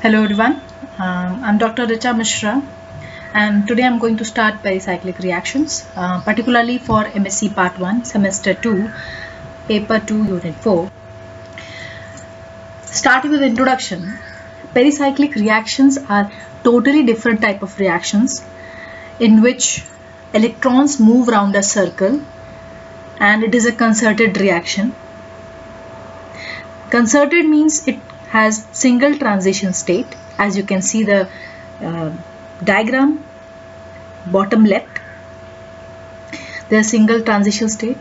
Hello everyone, I'm Dr. Richa Mishra and today I'm going to start pericyclic reactions, particularly for MSc Part 1, Semester 2, Paper 2, Unit 4. Starting with the introduction, pericyclic reactions are totally different type of reactions in which electrons move around a circle and it is a concerted reaction. Concerted means it has single transition state. As you can see the diagram bottom left, there's single transition state,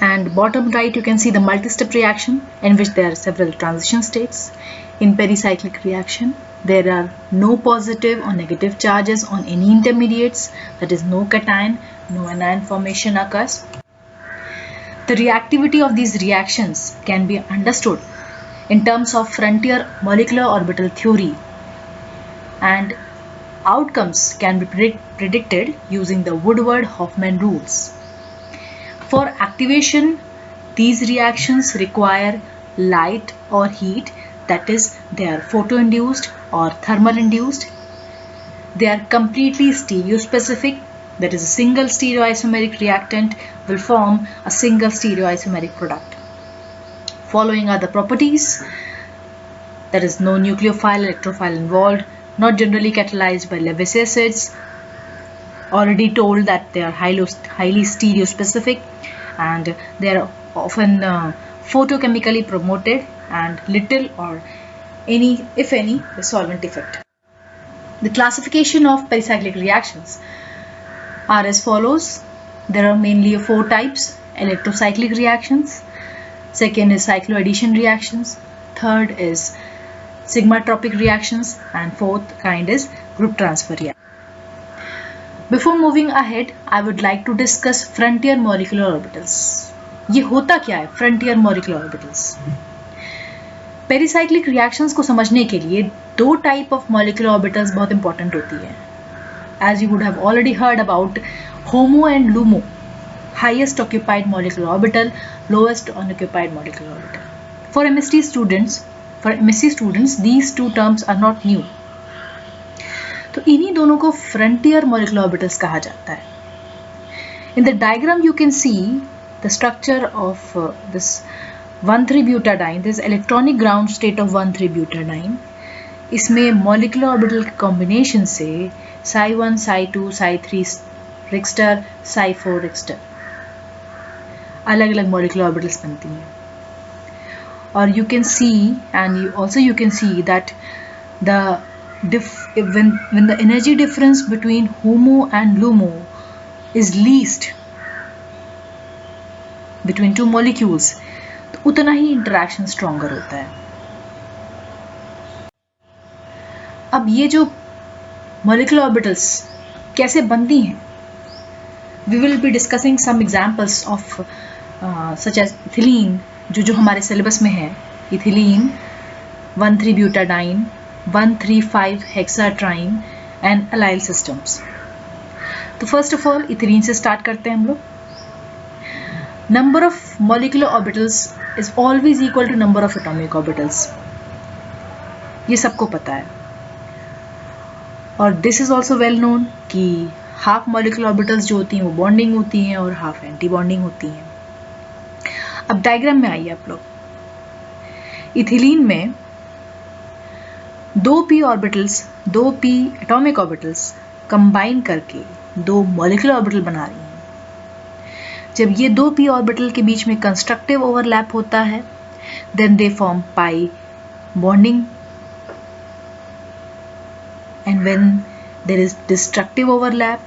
and bottom right you can see the multi-step reaction in which there are several transition states. In pericyclic reaction there are no positive or negative charges on any intermediates, that is no cation, no anion formation occurs. The reactivity of these reactions can be understood in terms of frontier molecular orbital theory, and outcomes can be predicted using the Woodward-Hoffmann rules. For activation, these reactions require light or heat, that is, they are photoinduced or thermal induced. They are completely stereospecific, that is, a single stereoisomeric reactant will form a single stereoisomeric product. Following are the properties, that is, no nucleophile electrophile involved, not generally catalyzed by Lewis acids, already told that they are highly stereospecific, and they are often photochemically promoted and little or any, if any, solvent effect. The classification of pericyclic reactions are as follows. There are mainly 4 types: electrocyclic reactions, second is cycloaddition reactions, third is sigmatropic reactions, and fourth kind is group transfer reaction. Before moving ahead, I would like to discuss frontier molecular orbitals. ये होता क्या है frontier molecular orbitals? Pericyclic reactions को समझने के लिए 2 type of molecular orbitals बहुत important होती है. As you would have already heard about HOMO and LUMO, highest occupied molecular orbital, lowest unoccupied molecular orbital. For MSc students, these 2 terms are not new. तो इन्हीं दोनों को frontier molecular orbitals कहा जाता है. In the diagram you can see the structure of this 1,3-butadiene, this electronic ground state of 1,3-butadiene. इसमें molecular orbital के combination से psi1, psi2, psi3 Richter, psi4 Richter अलग अलग molecular orbitals बनती हैं. और you can see, and you can see that the when the energy difference between HOMO and LUMO is least between 2 molecules, तो उतना ही interaction stronger होता है. अब ये जो molecular orbitals कैसे बनती हैं, we will be discussing some examples of such as ethylene, जो हमारे syllabus में है. ethylene, 1,3-butadiene, 1,3,5-hexatriene and allyl systems. तो first of all ethylene से start करते हैं हम लोग. Number of molecular orbitals is always equal to number of atomic orbitals. ये सबको पता है. और this is also well known कि half molecular orbitals जो होती हैं वो bonding होती हैं और half anti bonding होती हैं. अब डायग्राम में आइए आप लोग. इथिलीन में 2 p orbitals, 2 p atomic orbitals combine करके 2 molecular orbital बना रही हैं. जब ये 2 p orbital के बीच में constructive overlap होता है, then they form pi bonding, and when there is destructive overlap,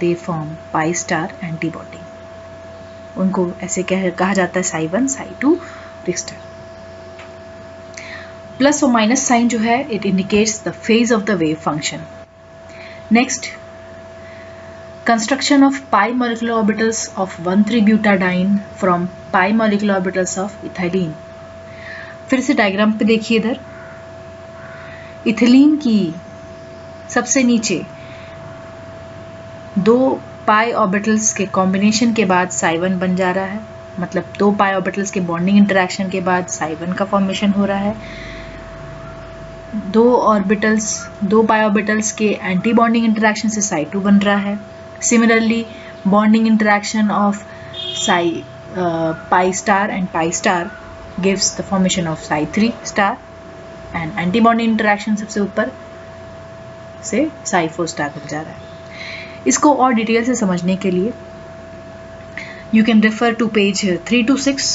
they form pi star antibonding. उनको ऐसे कहा जाता है psi1, psi2 Richter. Plus or minus sign जो है, it indicates the phase of the wave function. Next, construction of pi molecular orbitals of 1,3-butadiene from pi molecular orbitals of ethylene. फिर से diagram पे देखिए इधर. इथिलीन की सबसे नीचे 2 pi orbitals के combination के बाद psi1 बन जा रहा है, मतलब 2 pi orbitals के bonding interaction के बाद psi1 का formation हो रहा है. दो पाई ऑर्बिटल्स के एंटी बॉन्डिंग इंटरेक्शन से psi2 बन रहा है. Similarly bonding interaction of pi star and pi star gives the formation of psi3 star and anti bonding interaction सबसे ऊपर से psi4 स्टार बन जा रहा है. इसको और डिटेल से समझने के लिए you can refer to page 3 to 6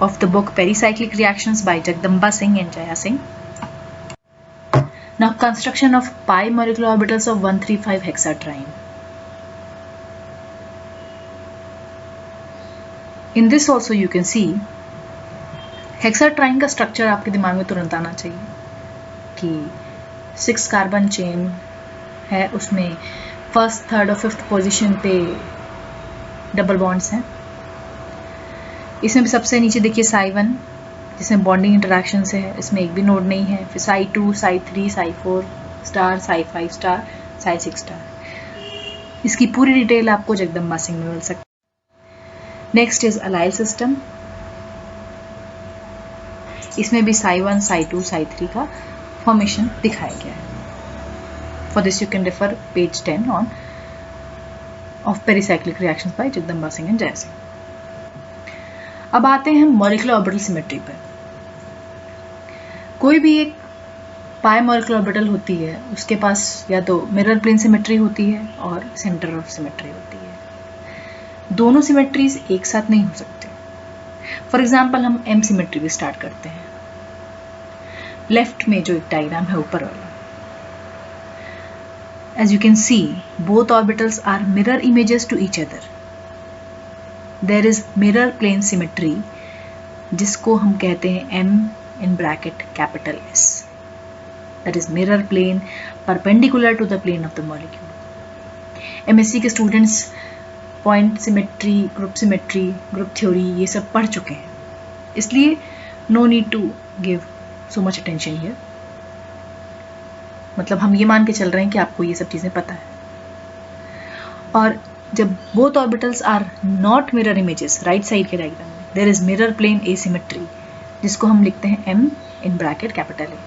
of the book Pericyclic Reactions by Jagdamba Singh and Jaya Singh. Now construction of pi molecular orbitals of 135 hexatriene. In this also you can see hexatriene का structure आपके दिमाग में तुरंत आना चाहिए कि 6 carbon chain है, उसमें फर्स्ट, थर्ड और फिफ्थ पोजीशन पे डबल बॉन्ड्स हैं. इसमें भी सबसे नीचे देखिए psi1 जिसमें बॉन्डिंग इंटरेक्शन से है, इसमें एक भी नोड नहीं है. फिर psi2, psi3, psi4 star, psi5 star, psi6 star. इसकी पूरी डिटेल आपको जगदम्बा सिंह में मिल सकती है. Next is allyl system. इसमें भी psi1, psi2, psi3 का फॉर्मेशन दिखाया गया है. For this you can refer page 10 on of pericyclic reactions by Jagdamba Singh and जय सिंह. अब आते हैं मॉलिक्यूलर ऑर्बिटल सिमेट्री पर. कोई भी एक पाई मॉलिक्यूलर ऑर्बिटल होती है, उसके पास या तो मिरर प्लेन सिमेट्री होती है और सेंटर ऑफ सिमेट्री होती है. दोनों सिमेट्रीज एक साथ नहीं हो सकते. फॉर एग्जाम्पल हम एम सिमेट्री भी स्टार्ट करते हैं. लेफ्ट में जो एक डायग्राम है ऊपर वाला, as you can see both orbitals are mirror images to each other. There is mirror plane symmetry जिसको हम कहते हैं M in bracket capital S. That is mirror plane perpendicular to the plane of the molecule. MSc के students point symmetry, group theory ये सब पढ़ चुके हैं, इसलिए no need to give so much attention here. मतलब हम ये मान के चल रहे हैं कि आपको ये सब चीजें पता है. और जब both orbitals are not mirror images, right side के डायग्राम में there is mirror plane asymmetry जिसको हम लिखते हैं M in bracket capital A.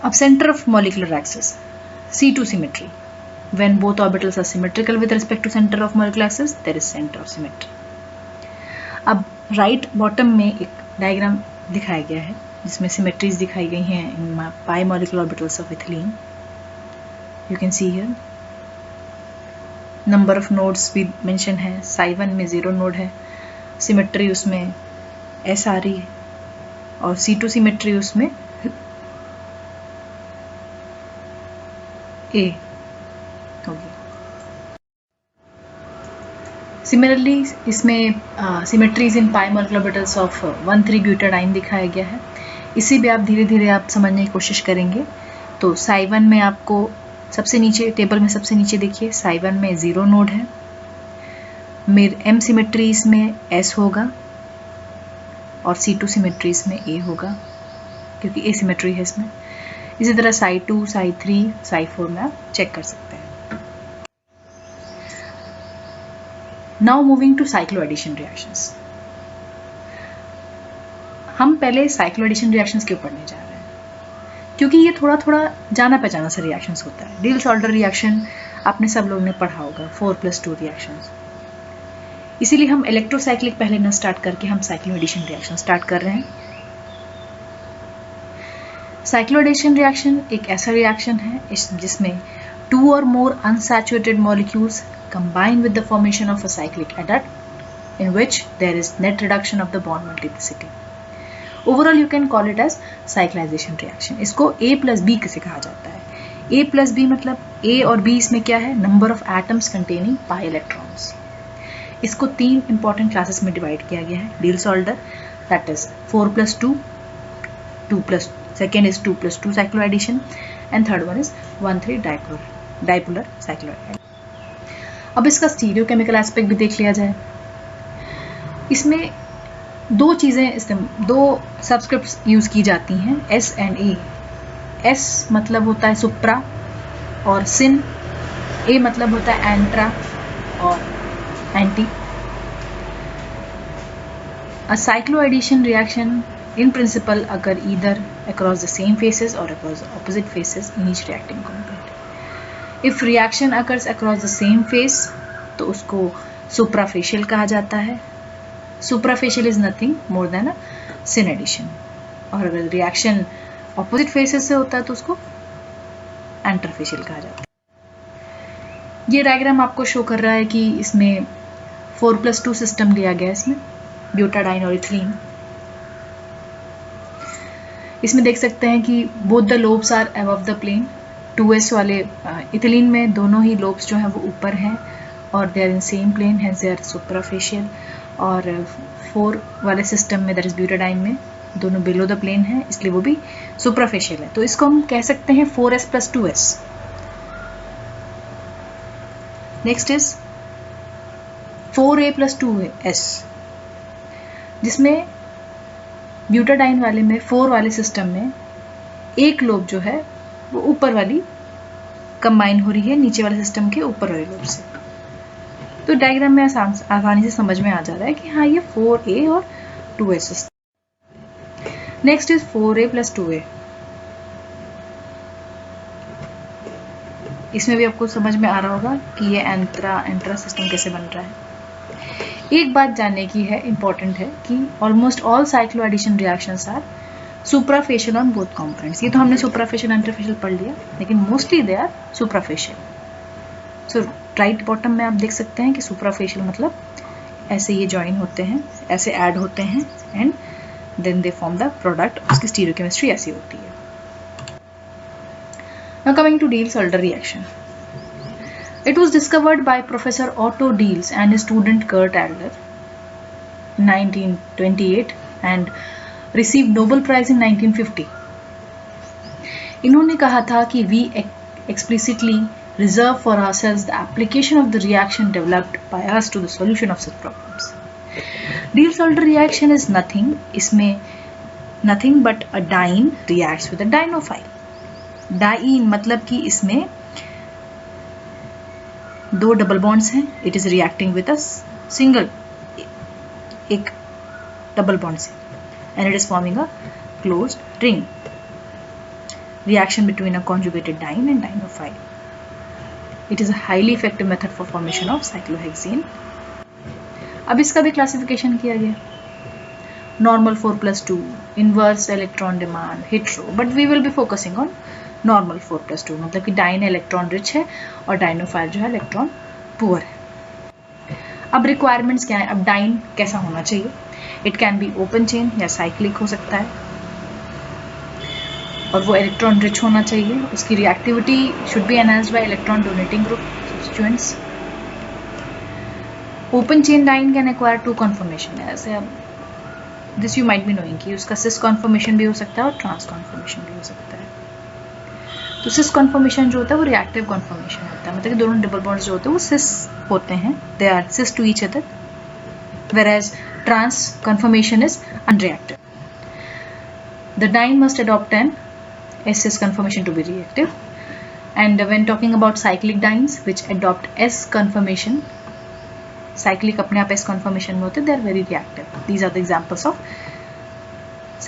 अब centre of molecular axis C2 symmetry. When both orbitals are symmetrical with respect to centre of molecular axis there is centre of symmetry. अब right bottom में एक diagram दिखाया गया है जिसमें symmetries दिखाई गई हैं in pi molecular orbitals of ethylene. You can see here number of nodes भी मेंशन है. psi1 में 0 नोड है, सिमेट्री उसमें S आ रही है, और C2 सिमेट्री उसमें A होगी. सिमिलरली इसमें symmetries in pi molecular orbitals of 1,3-ब्यूटाडाइन दिखाया गया है. इसी भी आप धीरे धीरे आप समझने की कोशिश करेंगे. तो psi1 में आपको सबसे नीचे टेबल में सबसे नीचे देखिए psi1 में 0 नोड है. M सिमेट्रीज में S होगा और C2 सिमेट्रीज में A होगा क्योंकि A सिमेट्री है इसमें. इसी तरह psi2, psi3, psi4 में आप चेक कर सकते हैं. Now moving to cycloaddition reactions. हम पहले साइक्लोएडिशन रिएक्शंस क्यों पढ़ने जा रहे हैं? क्योंकि ये थोड़ा थोड़ा जाना पहचाना सा रिएक्शंस होता है. डिल्स-ऑल्डर रिएक्शन आपने सब लोगों ने पढ़ा होगा, 4+2 रिएक्शंस. इसीलिए हम इलेक्ट्रोसाइक्लिक पहले न स्टार्ट करके हम साइक्लोएडिशन रिएक्शन स्टार्ट कर रहे हैं. साइक्लोएडिशन रिएक्शन एक ऐसा रिएक्शन है जिसमें 2 or more unsaturated molecules combine with the formation of a cyclic adduct in which there is net reduction of the bond multiplicity. Overall you can call it as cyclization reaction. इसको A+B किसे कहा जाता है? A+B मतलब A और B इसमें क्या है? Number of atoms containing pi electrons. इसको 3 important classes में divide किया गया है. Diels-Alder, that is 4+2, 2+, second is 2+2 cycloaddition, and third one is 1,3 dipolar cycloaddition. अब इसका स्टीरियोकेमिकल एस्पेक्ट भी देख लिया जाए. इसमें दो सबस्क्रिप्ट्स यूज की जाती हैं, S and A. S मतलब होता है सुप्रा और सिन, A मतलब होता है एंट्रा और anti. A cycloaddition reaction in principle occur either across the same faces or across the opposite faces in each reacting component. If reaction occurs across the same face तो उसको suprafacial कहा जाता है. Suprafacial is nothing more than a syn addition. और अगर reaction opposite faces से होता है तो उसको interfacial कहा जाता है. ये डायग्राम आपको शो कर रहा है कि इसमें 4+2 सिस्टम लिया गया है. इसमें ब्यूटाडाइन और इथिलीन. इसमें देख सकते हैं कि both the lobes are above the plane. 2s वाले इथिलीन में दोनों ही लोब्स जो हैं वो ऊपर हैं और they are in same plane, hence they are suprafacial. और 4 वाले सिस्टम में दैट इज ब्यूटाडाइन में दोनों बिलो द प्लेन है, इसलिए वो भी सुप्राफेशियल है. तो इसको हम कह सकते हैं 4s + 2s. Next is 4a + 2s, जिसमें ब्यूटाडाइन वाले में 4 वाले सिस्टम में एक लोब जो है वो ऊपर वाली कंबाइन हो रही है नीचे वाले सिस्टम के ऊपर वाले लोब से. तो डायग्राम में आसानी से समझ में आ जा रहा है कि हाँ ये 4a और 2a system. Next is 4a + 2a. इसमें भी आपको समझ में आ रहा होगा कि ये एंट्रा सिस्टम कैसे बन रहा है. एक बात जानने की है, इंपॉर्टेंट है, कि almost all cycloaddition reactions are suprafacial on both components. ये तो हमने सुप्राफेशियल इंटरफेशियल पढ़ लिया, लेकिन mostly they are suprafacial. So right bottom में आप देख सकते हैं कि सुप्राफेशियल मतलब ऐसे ये ज्वाइन होते हैं, ऐसे ऐड होते हैं and then they form the product. उसकी स्टीरियोकेमिस्ट्री ऐसी होती है. Now coming to Diels-Alder reaction. It was discovered by Professor Otto Diels and his student Kurt Adler in 1928 and received Nobel Prize in 1950. इन्होंने कहा था कि we explicitly reserve for ourselves the application of the reaction developed by us to the solution of such problems. Diels-Alder reaction is nothing. इसमें nothing but a diene reacts with a dienophile. Diene मतलब कि इसमें 2 double bonds हैं. It is reacting with a single, एक double bond से, and it is forming a closed ring. Reaction between a conjugated diene and dienophile. It is a highly effective method for formation of cyclohexane. अब इसका भी classification किया गया. Normal 4+2, inverse electron demand, hetero, but we will be focusing on normal 4+2. मतलब कि dine electron rich है और dienophile जो है इलेक्ट्रॉन पुअर है. अब रिक्वायरमेंट्स क्या है? अब डाइन कैसा होना चाहिए? It can be open chain या साइक्लिक हो सकता है, और वो इलेक्ट्रॉन रिच होना चाहिए. उसकी reactivity should be enhanced by electron donating group substituents. Open chain diene can acquire 2 conformation. ऐसे अब this you might be knowing कि उसका सिस कन्फर्मेशन भी हो सकता है और ट्रांस कन्फर्मेशन भी हो सकता है. तो सिस कन्फर्मेशन जो होता है वो रिएक्टिव कन्फर्मेशन होता है, मतलब कि दोनों डबल बॉन्ड्स जो होते हैं वो सिस होते हैं, they are cis to each other, whereas trans conformation is unreactive. The diene must adopt an S-cis conformation to be reactive, and when talking about cyclic dienes which adopt S conformation, cyclic अपने आप S conformation में होते हैं, they are very reactive. These are the examples of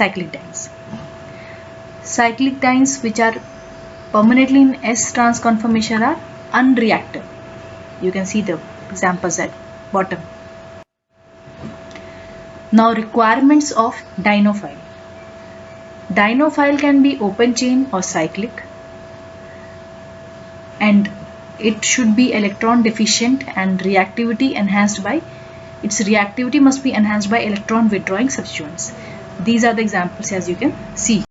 cyclic dienes. Cyclic dienes which are permanently in S trans conformation are unreactive. You can see the examples at bottom. Now requirements of dienophile. Dienophile can be open chain or cyclic, and it should be electron deficient and reactivity enhanced by, its reactivity must be enhanced by electron withdrawing substituents. These are the examples as you can see.